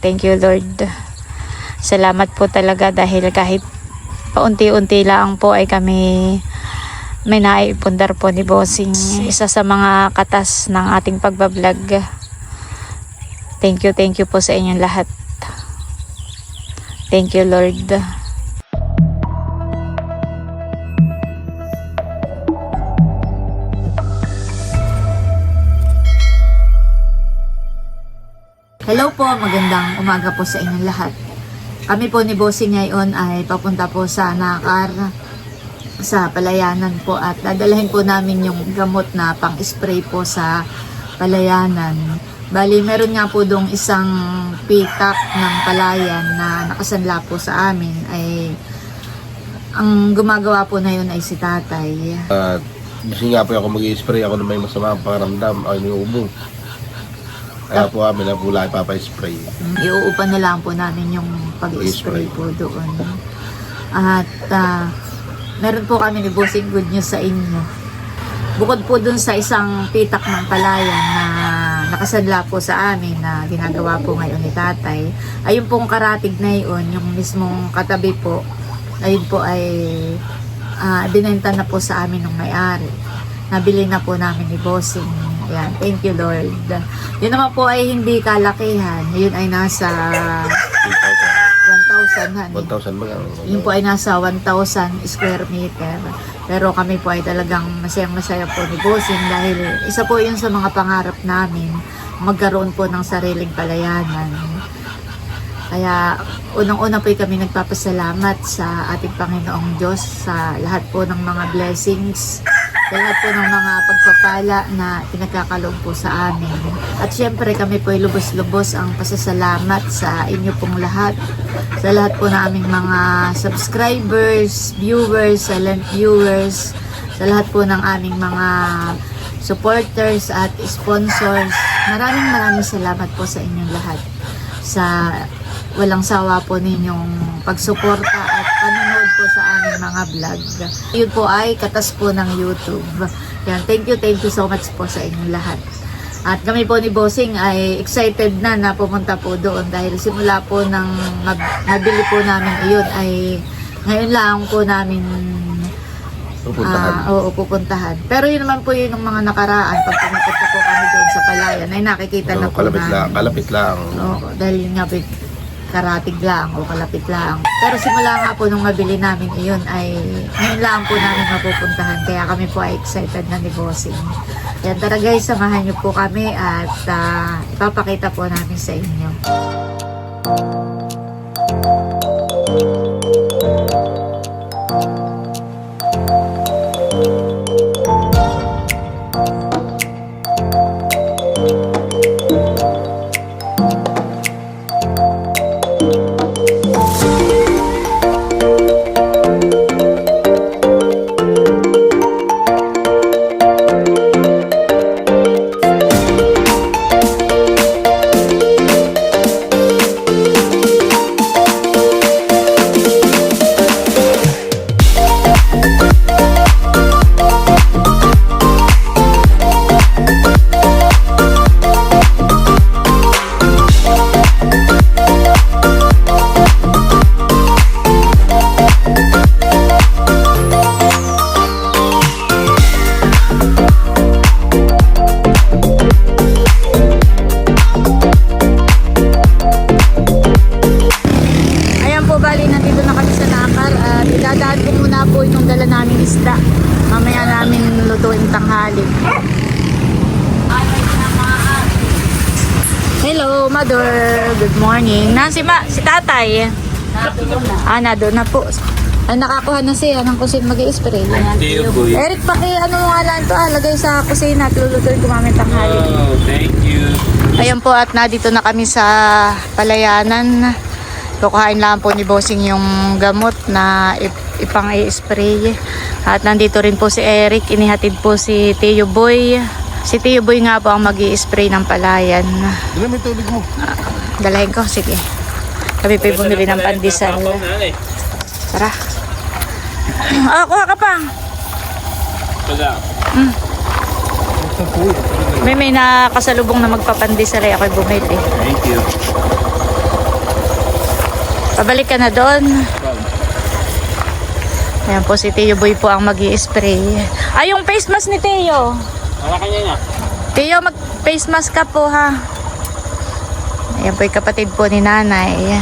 thank you Lord. Salamat po talaga dahil kahit paunti-unti lang po ay kami may naipundar po ni Bossing. Isa sa mga katas ng ating pagbablog. Thank you po sa inyong lahat. Thank you Lord. Hello po, magandang umaga po sa inyong lahat. Kami po ni Bossing ngayon ay papunta po sa Nakar, sa Palayanan po, at dadalhin po namin yung gamot na pang-spray po sa Palayanan. Bali, meron nga po dong isang pitak ng palayan na nakasanla po sa amin. Ay ang gumagawa po na yun ay si tatay. Kasi nga po ako mag-i-spray ako na may masama ang pakiramdam, ay niubo. Kaya po kami na po lang ipapa-spray. Iuupan na lang po namin yung pag-spray po doon. At meron po kami ni Bossing good news sa inyo. Bukod po dun sa isang pitak ng palayan na nakasanla po sa amin na ginagawa po ngayon ni tatay, ayun pong karatig na yun, yung mismong katabi po, ayun po ay binenta na po sa amin ng may-ari. Nabili na po namin ni Bossing. Ayan, thank you Lord. Yun naman po ay hindi kalakihan. Yun ay nasa 1,000. 1,000 ba? Yun po ay nasa 1,000 square meter. Pero kami po ay talagang masayang-masaya po ni Bossing dahil isa po yun sa mga pangarap namin, magkaroon po ng sariling palayanan. Kaya unang-una po kami nagpapasalamat sa ating Panginoong Diyos sa lahat po ng mga blessings, sa lahat po ng mga pagpapala na pinagkakaloob po sa amin. At syempre kami po ay lubos-lubos ang pasasalamat sa inyo pong lahat, sa lahat po ng aming mga subscribers, viewers, silent viewers, sa lahat po ng aming mga supporters at sponsors. Maraming salamat po sa inyong lahat sa walang sawa po ninyong pagsuporta at panonood po sa aming mga vlog. Yun po ay katas po ng YouTube. Yan, thank you so much po sa inyong lahat. At kami po ni Bossing ay excited na pumunta po doon dahil simula po ng nabili po namin iyon ay ngayon lang po namin pupuntahan. Pero yun naman po yun ng mga nakaraan pag pumunta po kami doon sa Palayan ay nakikita na po namin. Kalapit lang. Dahil yun nga karatig lang o kalapit lang. Pero simula nga po nung mabili namin iyon ay ngayon lang po namin mapupuntahan. Kaya kami po ay excited na ni Bossing. Yan, tara guys, samahan niyo po kami at ipapakita po namin sa inyo. Mamaya namin lutuin tanghali. Hello, Mother. Good morning. Si tatay. Nado na po. Nakakuha na siya ng kusina mag-i-spray. Eric, ano mo nga lang ito, lagay sa kusina at lulutuin ko mamaya tanghali. Oh, thank you. Ayan po, at dito na kami sa Palayanan. Kukuhain lang po ni Bossing yung gamot na ipang i-spray. At nandito rin po si Eric, inihatid po si Tio Boy. Si Tio Boy nga po ang mag-i-spray ng palayan. Dala may tubig mo. Dalahin ko, sige. Kami pa yung bumili ng pandesal. Tara. Kuha ka pa. May nakasalubong na magpapandesal ay ako'y bumili. Thank you. Pabalik ka na doon. Ayan po, si Tio Boy po ang mag-i-spray. Ay, yung face mask ni Tio. Wala kanya na. Tio, mag-face mask ka po ha. Ayan po yung kapatid po ni nanay.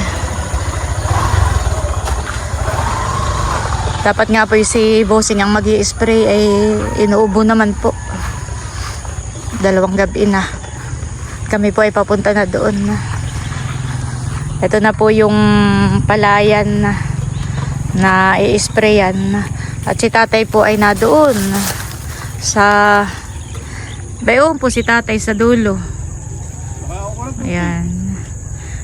Dapat nga po yung si Bossing ang mag-i-spray ay inuubo naman po. 2 gabi na. Kami po ay papunta na doon. Ito na po yung palayan na i-sprayan. At si tatay po ay na doon sa bayon po si tatay sa dulo. Ayan.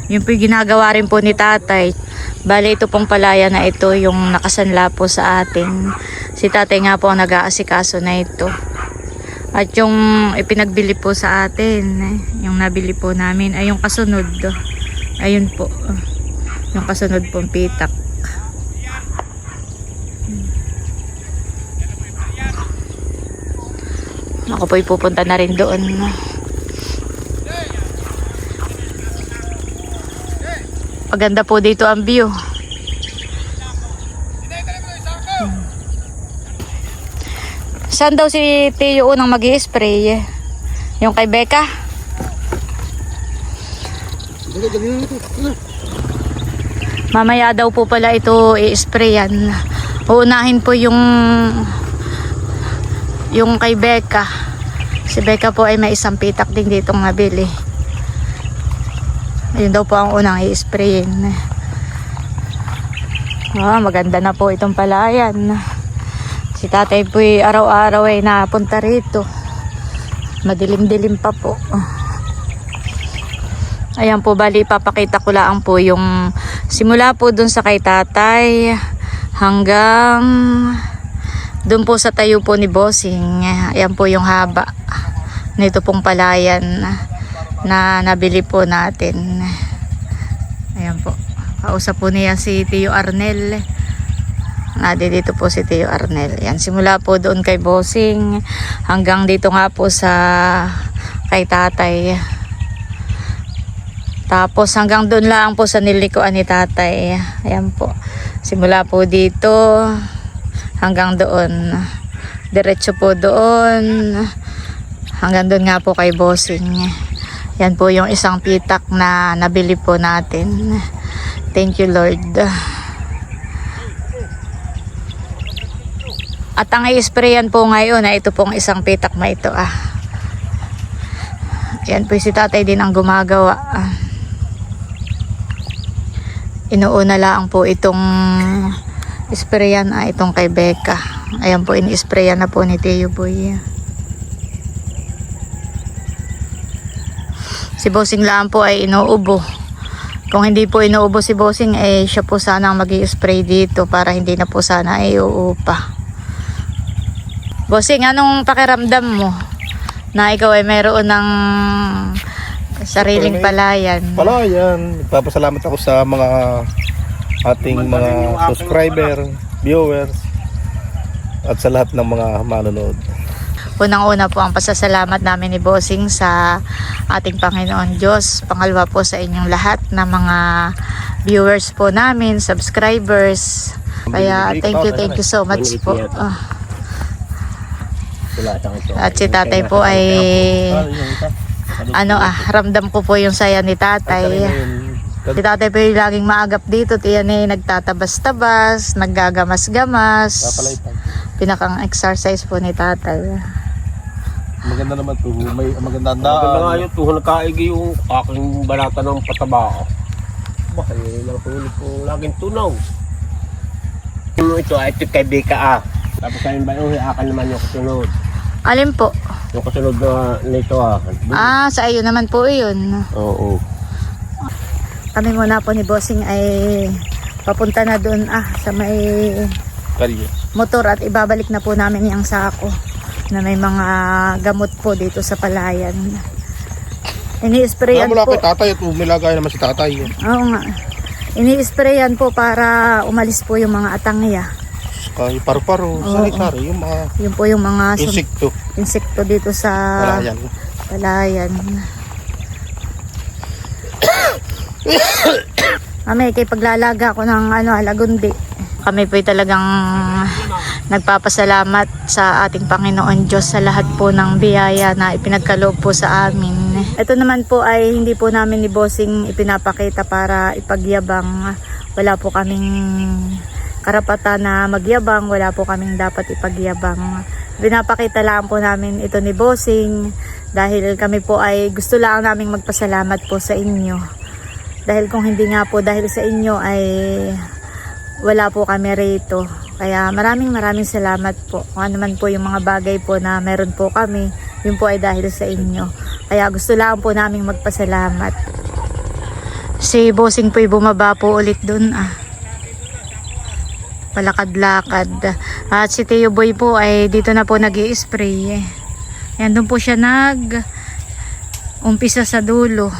Yun po yung ginagawa rin po ni tatay. Bale, ito pong palaya na ito yung nakasanla po sa atin. Si tatay nga po ang nag-aasikaso na ito. At yung ipinagbili po sa atin, yung nabili po namin, ay yung kasunod. Ayun po. Yung kasunod pong pitak. Ako po'y pupunta na rin doon. Maganda po dito ang view. Saan daw si Tio unang mag-i-spray? Yung kay Becca? Mamaya daw po pala ito i-sprayan. Uunahin po yung kay Becca. Si Becca po ay may isang pitak din ditong nabili. Ayun daw po ang unang i-sprayin. Maganda na po itong palayan. Si tatay po ay araw-araw ay napunta rito. Madilim-dilim pa po. Ayan po, bali ipapakita ko lang po yung simula po dun sa kay tatay hanggang dun po sa tayo po ni Bossing. Ayan po yung haba nito pong palayan na nabili po natin. Ayan po. Kausap po niya si Tio Arnel. Dito po si Tio Arnel. Ayan, simula po doon kay Bossing hanggang dito nga po sa kay tatay. Tapos hanggang doon lang po sa nilikuan ni tatay. Ayan po. Simula po dito hanggang doon. Diretso po doon. Hanggang doon nga po kay Bossing. Yan po yung isang pitak na nabili po natin. Thank you, Lord. At ang i-sprayan po ngayon na ito pong isang pitak na ito. Yan po si tatay din ang gumagawa. Inuuna lang po itong sprayan itong kay Becca. Ayan po, ini-sprayan na po ni Tio Boy. Si Bossing lang po ay inuubo. Kung hindi po inuubo si Bossing, siya po sana ang mag-i-spray dito para hindi na po sana ay uupa. Bossing, anong pakiramdam mo na ikaw ay mayroon ng sariling palayan? Palayan. Nagpapasalamat ako sa mga ating mga subscriber, viewers, at sa lahat ng mga manonood. Unang-una po ang pasasalamat namin ni Bossing sa ating Panginoon Diyos. Pangalawa po sa inyong lahat na mga viewers po namin, subscribers. Kaya thank you so much po. At si tatay po ay ramdam ko po yung saya ni tatay. Si tatay po yung laging maagap dito. Tiyan nagtatabas-tabas, naggagamas-gamas. Pinakang exercise po ni tatay. Maganda naman to. May maganda na. Maganda nga yung tuhon na kaigi yung aking balata ng pataba. Bakit nahulog ko laging tunaw. Ito kay Becca. Tapos ayun ba yung akin naman yung kasunod. Alin po? Yung kasunod na nito Sa iyo naman po yun. Oo. Kami muna po ni Bossing ay papunta na doon sa may motor at ibabalik na po namin yung sako na may mga gamot po dito sa palayan. Ini-sprayan Mula po. kay tatay at umilagay naman si tatay. Oo nga. Ini-sprayan po para umalis po yung mga atangya. Kay paru-paro, sari-sari, yung mga Yun po yung mga insekto dito sa palayan. Kami, kay paglalaga ko ng alagundi. Kami po'y talagang nagpapasalamat sa ating Panginoon Diyos sa lahat po ng biyaya na ipinagkaloob po sa amin. Ito naman po ay hindi po namin ni Bossing ipinapakita para ipagyabang. Wala po kaming karapatan na magyabang, wala po kaming dapat ipagyabang. Pinapakita lang po namin ito ni Bossing dahil kami po ay gusto lang naming magpasalamat po sa inyo. Dahil kung hindi nga po dahil sa inyo ay wala po kami rito. Kaya maraming salamat po. Kung ano man po yung mga bagay po na meron po kami, yun po ay dahil sa inyo. Kaya gusto lang po naming magpasalamat. Si Bossing po'y bumaba po ulit dun palakad-lakad. At si Teo Boy po ay dito na po nag-i-spray. Yan, doon po siya umpisa sa dulo.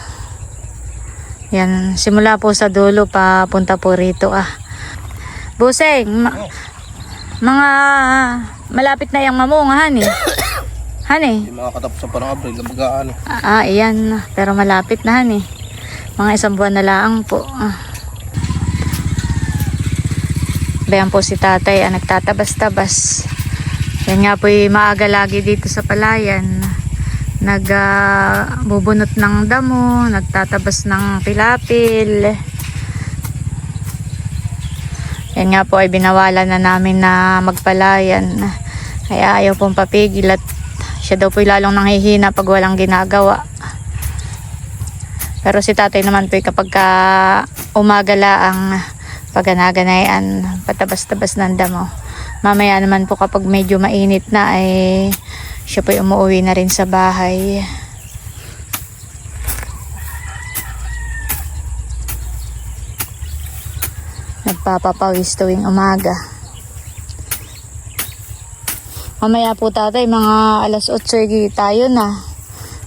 Yan, simula po sa dulo papunta po rito Bossing, mga malapit na yung mamunga, hani. Hani? Hindi makakatapos sa parang Abril na mag-aano. Iyan. Pero malapit na, hani. Mga 1 buwan na lang po. Bayan po si tatay, nagtatabas-tabas. Yan nga po maaga lagi dito sa palayan. Nagbubunot ng damo, nagtatabas ng pilapil. Yan nga po ay binawalan na namin na magpalayan. Kaya ayaw pong papigil at siya daw po lalong nanghihina pag walang ginagawa. Pero si tatay naman po kapag umaga laang pagganaganayan, patabas-tabas ng damo. Mamaya naman po kapag medyo mainit na ay siya po umuwi na rin sa bahay. Nagpapapawis tuwing umaga. Mamaya po tatay, mga 8:00 tayo na.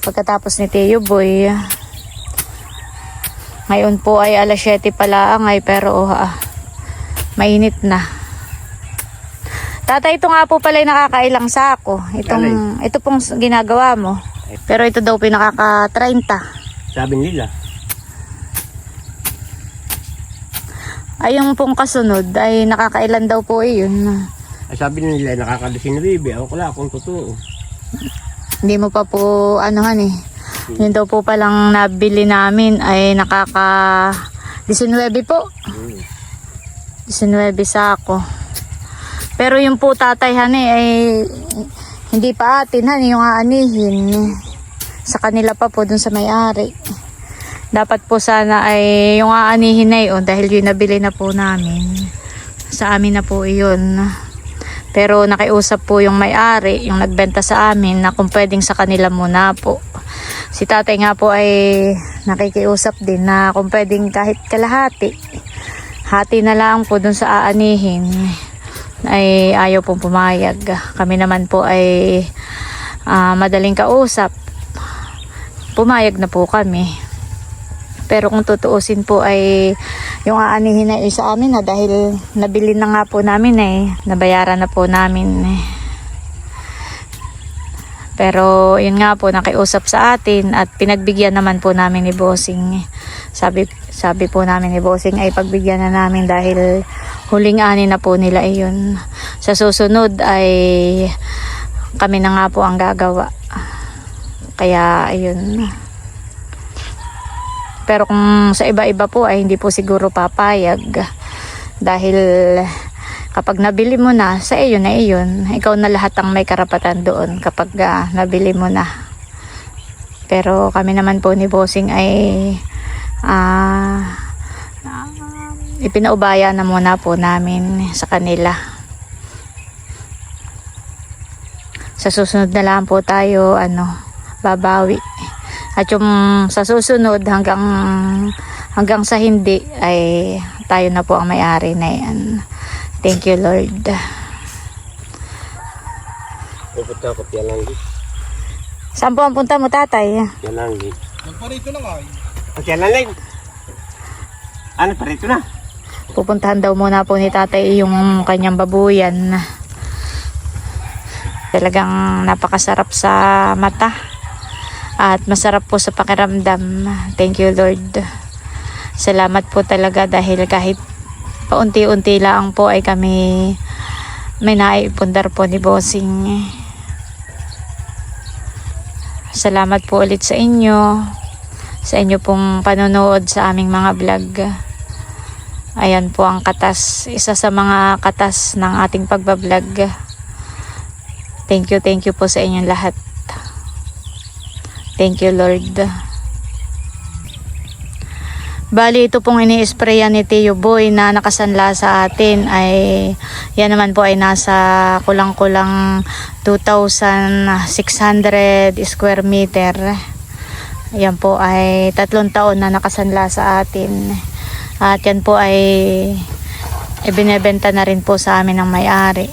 Pagkatapos ni Teo Boy. Ngayon po ay 7:00 pala pero mainit na. Tatay, ito nga po pala yung nakakailang sako. Ito pong ginagawa mo. Pero ito daw po yung nakaka-30. Sabi nila. Ay, yung pong kasunod ay nakakailan daw po yun. Ay, sabi nila nakaka-19. Ako wala kung totoo. Hindi mo pa po Yun daw po palang nabili namin ay nakaka-19 po. 19 sako. Pero yung po tatay ay hindi pa atin yung aanihin. Sa kanila pa po dun sa may-ari. Dapat po sana ay yung aanihin na yun dahil yun nabili na po namin. Sa amin na po yun. Pero nakiusap po yung may-ari, yung nagbenta sa amin na kung pwedeng sa kanila muna po. Si tatay nga po ay nakikiusap din na kung pwedeng kahit kalahati. Hati na lang po dun sa aanihin. Ay ayaw pong pumayag. Kami naman po ay madaling kausap. Pumayag na po kami. Pero kung tutuusin po ay yung aanihin na sa amin dahil nabili na nga po namin nabayaran na po namin Pero yun nga po nakiusap sa atin at pinagbigyan naman po namin ni Bossing. Sabi po namin ni Bossing ay pagbigyan na namin dahil huling ani na po nila iyon. Sa susunod ay kami na nga po ang gagawa. Kaya ayun. Pero kung sa iba-iba po ay hindi po siguro papayag. Dahil kapag nabili mo na, sa iyo na iyon. Ikaw na lahat ang may karapatan doon kapag nabili mo na. Pero kami naman po ni Bossing ay ipinaubaya na muna po namin sa kanila. Sa susunod na lang po tayo babawi. At yung sa susunod hanggang sa hindi ay tayo na po ang may-ari na yan. Thank you, Lord. Pupunta ako Tialanggi. Saan po ang punta mo, tatay? Tialanggi. Nagparito na nga Tialanggi. Ano, parito na? Pupuntahan daw muna po ni tatay yung kanyang babuyan. Talagang napakasarap sa mata. At masarap po sa pakiramdam. Thank you, Lord. Salamat po talaga dahil kahit paunti-unti lang po ay kami may naipundar po ni Bossing. Salamat po ulit sa inyo pong panonood sa aming mga vlog. Ayan po ang katas, isa sa mga katas ng ating pagbablog. Thank you po sa inyong lahat. Thank you, Lord. Bali, ito pong ini-sprayan ni Tio Boy na nakasanla sa atin ay yan naman po ay nasa kulang-kulang 2,600 square meter. Yan po ay 3 taon na nakasanla sa atin. At yan po ay ibinebenta na rin po sa amin ng may-ari.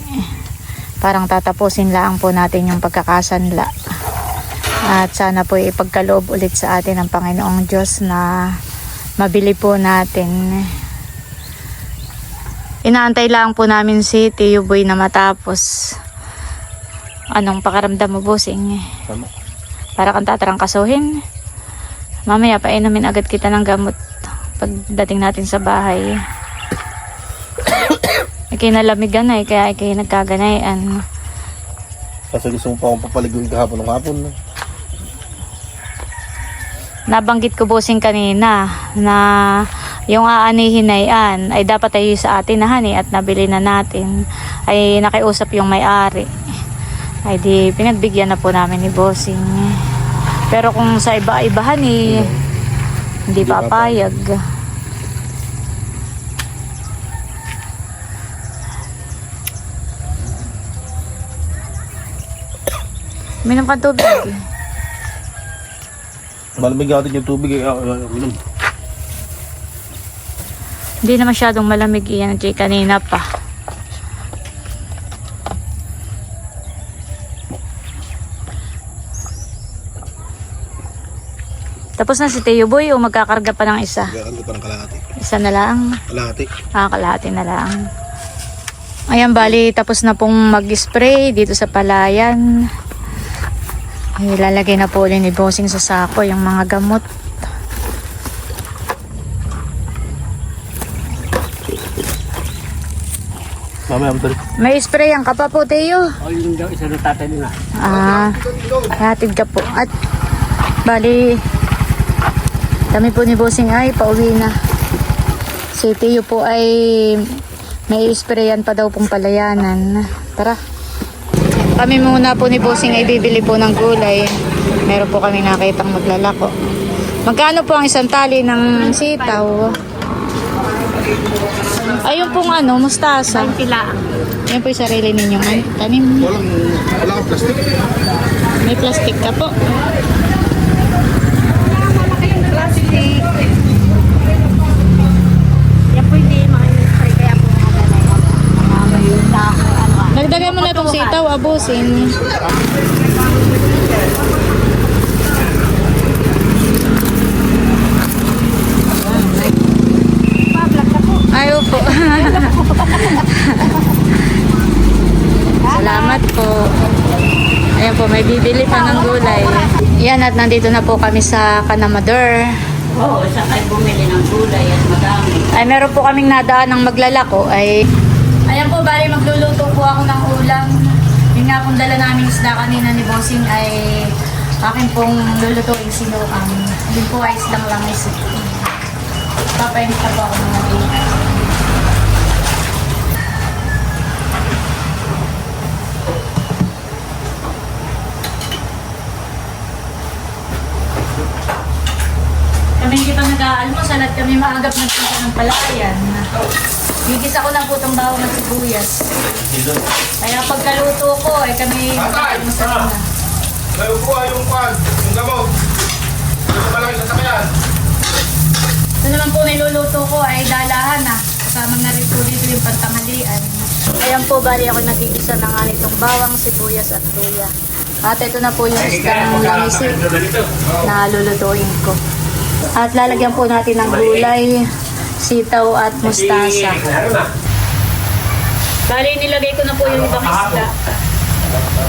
Parang tatapusin lang po natin yung pagkakasanla. At sana po ipagkaloob ulit sa atin ng Panginoong Diyos na mabili po natin. Inaantay lang po namin si Tio Boy na matapos. Anong pakaramdam mo, Bossing? Tama. Para kang tatarangkasuhin. Mamaya painumin agad kita ng gamot pagdating natin sa bahay. Kinalamigan na kaya nagkaganayan. Kasi gusto mo pa akong papaligoy kahapon ng hapon. Nabanggit ko, Bossing, kanina na yung aanihin na yan ay dapat ay sa atin na hani at nabili na natin. Ay nakiusap yung may-ari. Ay di pinagbigyan na po namin ni Bossing. Pero kung sa iba-ibahan hindi papayag. Minom ka tubig. Malamig natin yung tubig. Minum. Hindi na masyadong malamig iyan kanina pa. Tapos na si Tio Boy o magkakarga pa ng isa? Magkakarga pa ng kalahati. Isa na lang? Kalahati. Kalahati na lang. Ayan, bali tapos na pong mag-spray dito sa palayan. Ay, lalagay na po ulit ni Bossing sa sako yung mga gamot. Mamaya mo May sprayan ka pa po, Teo? O yun daw, isa na tatay nila. Hatid ka po. At bali, kami po ni Bossing ay pauwi na. Si Teo po ay may sprayan pa daw pong palayanan. Tara. Kami muna po ni Bossing ay bibili po ng gulay. Meron po kami nakitang maglalako. Magkano po ang isang tali ng sitaw? Ayun pong mustasa. Ayun po yung sarili ninyong tanim. Wala kang plastic. May plastic ka po. Plastic. Yan po hindi makikipray kaya po Nagdagay mo na itong sitaw, abusin. Ayaw po. Salamat po. Ayan po, may bibili pa ng gulay. Yan, at nandito na po kami sa Canamador. Oo, sa kayo bumili ng gulay at madami. Ay, meron po kaming nadaan ng maglalako. Ayan po, bali magluluto po ako ng ulam. Yung nga pong dala namin isda kanina ni Bossing ay akin pong lulutuin sinuang. Yun po ay islang langis. Papainit na po ako ng nag-iit. Kami hindi pa nag-aalmusal at kami maagap nagpunta ng palayan. Gigis ako na po itong bawang at sibuyas. Kaya pagkaluto ko ay kami mag-aalmusal na. May upuan yung pan, yung gamot. Yung malaki sa sakyan. Ito naman po niluluto ko ay dalahan na. Kasama na rin po dito yung pantanghalian. Ayan po, bali ako nag-iisa na nga nitong bawang, sibuyas at luya. At ito na po yung isdang langisip na lulutuin ko. At lalagyan po natin ng gulay, sitaw at mustasa. Bali, nilagay ko na po yung ibang isda.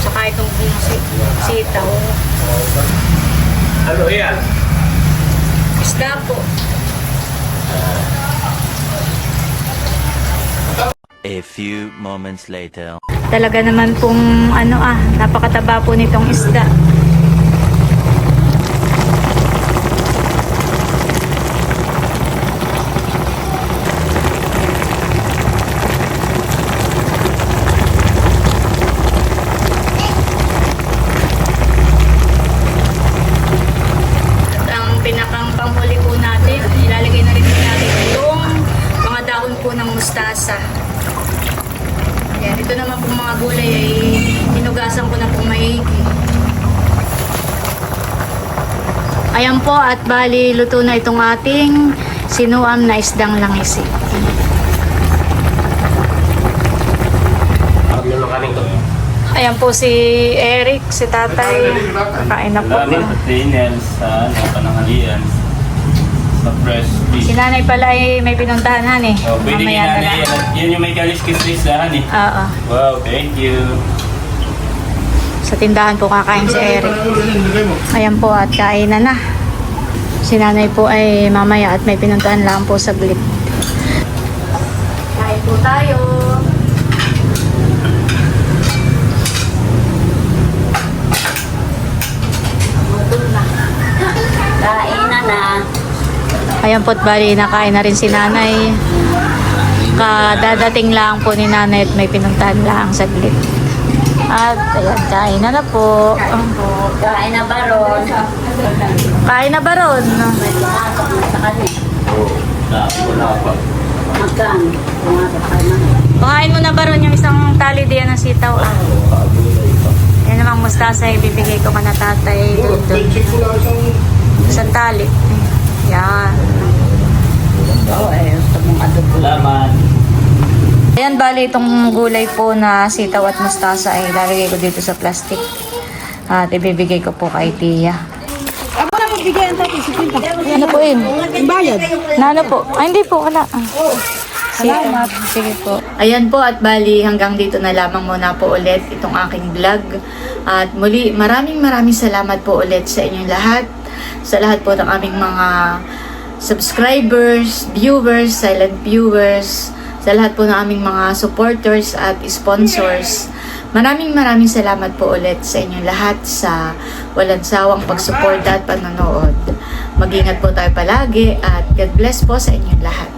Tsaka itong sitaw. Ano yan? Isda po. A few moments later. Talaga naman pong napakataba po nitong isda. At ang pinakang panghuli po natin, ilalagay na rin po natin itong mga dahon po ng mustasa. Yan, ito naman pong mga gulay ay hinugasan ko na pong maigi. Ayan po, at bali luto na itong ating sinuam na isdang langisi. Ayan po si Eric, si tatay. Kakain na po. Daniel sa pananghalian sa fresh fish. Si nanay pala ay may pinuntahan eh. Oh, pwede Mamaya na lang. yan yung may kaliskis-lisahan eh. Oo. Wow, thank you. Sa tindahan po kakain si Eric. Ayan po, at kain na. Si nanay po ay mamaya at may pinuntahan lang po saglit. Kain po tayo. Gutom na. Kain na. Ayan po, at bali nakain na rin si nanay. Kadadating lang po ni nanay at may pinuntahan lang saglit. At ayan, kain na po. Kain na ba ron? Kain na ba ron? May pumasok na sa kanya. Wala pa. Magkaan. Pumasok ka na. Pakain mo na ba ron yung isang tali diyan ng sitaw? Yan namang mustasa, ibibigay ko ka na tatay doon. Isang tali. Yan. Oo gusto mong adobo. Salamat. Ayan, bali itong gulay po na sitaw at mustasa ay lalagay ko dito sa plastic. At ibibigay ko po kay Tia. Ano po yun? Bayad. Na ano po? Ay, hindi po, wala. Salamat. Sige po. Ayan po, at bali hanggang dito na lamang muna po ulit itong aking vlog. At muli, maraming salamat po ulit sa inyong lahat. Sa lahat po ng aming mga subscribers, viewers, silent viewers, sa lahat po ng aming mga supporters at sponsors. Maraming salamat po ulit sa inyong lahat sa walang sawang pagsuporta at panonood. Mag-ingat po tayo palagi at God bless po sa inyong lahat.